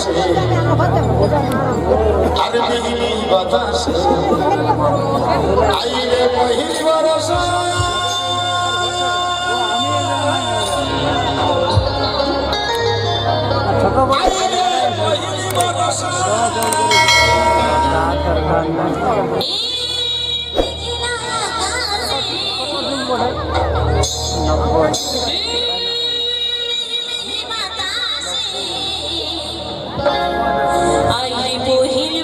বাতাসে আর মিহি বাতাসে আইলে পহিলি বরষা আইলে পহিলি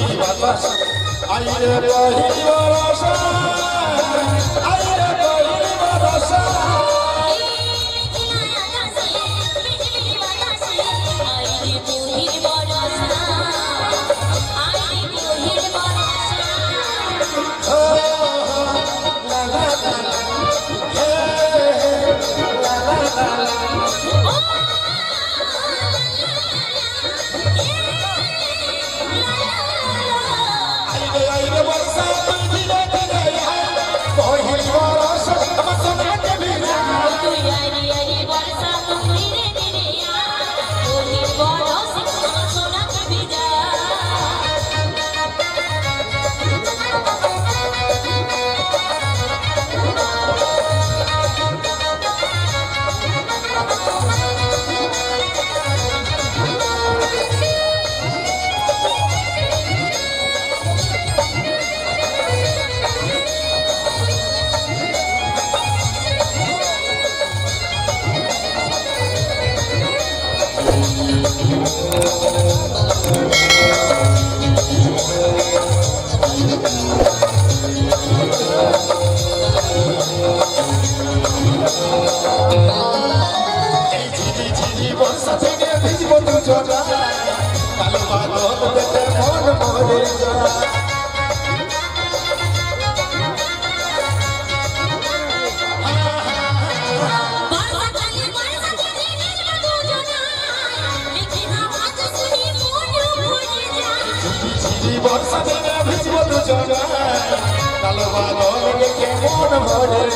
বরষা আইরে পহিলি বরষা আইরে পহিলি বরষা বর্ষা দিনে ভিজব দুজনা কালো বাদল দেখে মন ভরে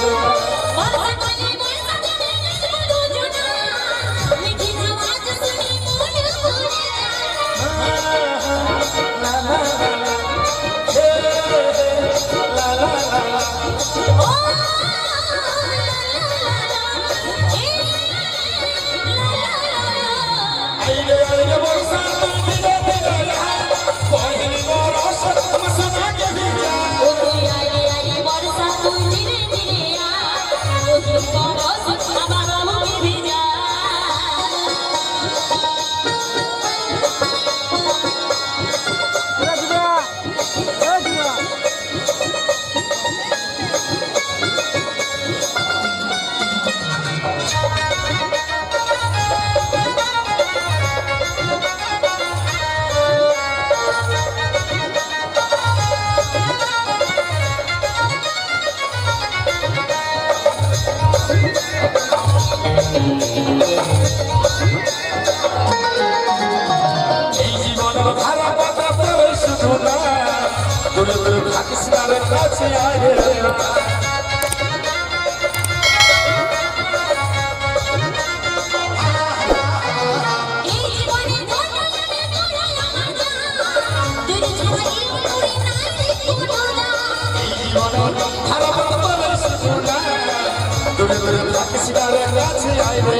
দূরে দূরে থাকিস না রে কাছে আয় রে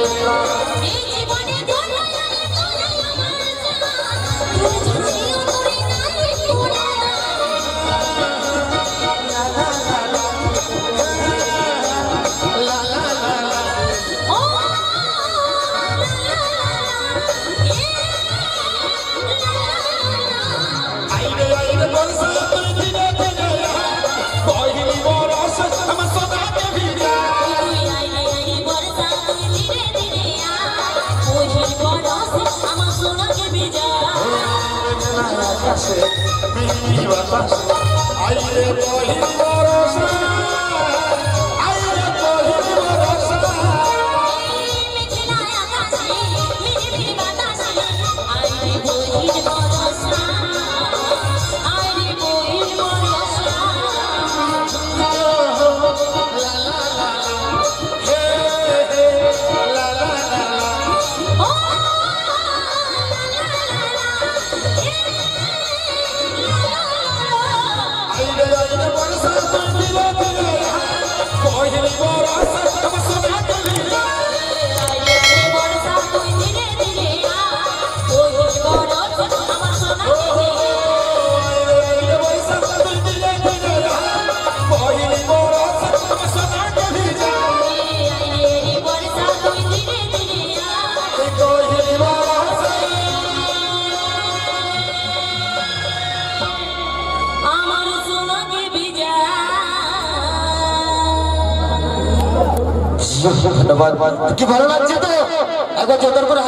এই জীবনে দোলাই আমি তোলাই আমার জান তুই যদিও করে নাই তোরা ও আইরে আইরে বর্ষা তুই দিনে দিনে কহিলি বরস আমার সদাকে ভিড়া তুই আইলে আইলে বর্ষা তুই ধীরে ধীরে আ ওহির বরস আমার সোনাকে ভিজা আকাশে বিলি বাতাস আইরে কহিলি বরস আইরে কহিলি বরস মেঘলায় আকাশে মিরমির বাতাসে আইরে বহির বরসা আইরে বহির বরসা হে হে লা লা লা লা ও আইরে আইরে বর্ষা তুই দিনে দিনে কহিলি বরস আমার সদাকে ভিড়া আইরে আইরে বরসা তুই ধীরে ধীরে আ ওহির বরস আমার সোনাকে ভিজা আইরে আইরে বর্ষা তুই দিনে দিনে কহিলি বরস আমার সদাকে ভিড়া আইরে আইরে বরসা তুই ধীরে ধীরে আ কহিলি বরস আমার সোনাকে ভিজা ধন্যবাদ কি ভালো লাগছে তো একবার জোর করে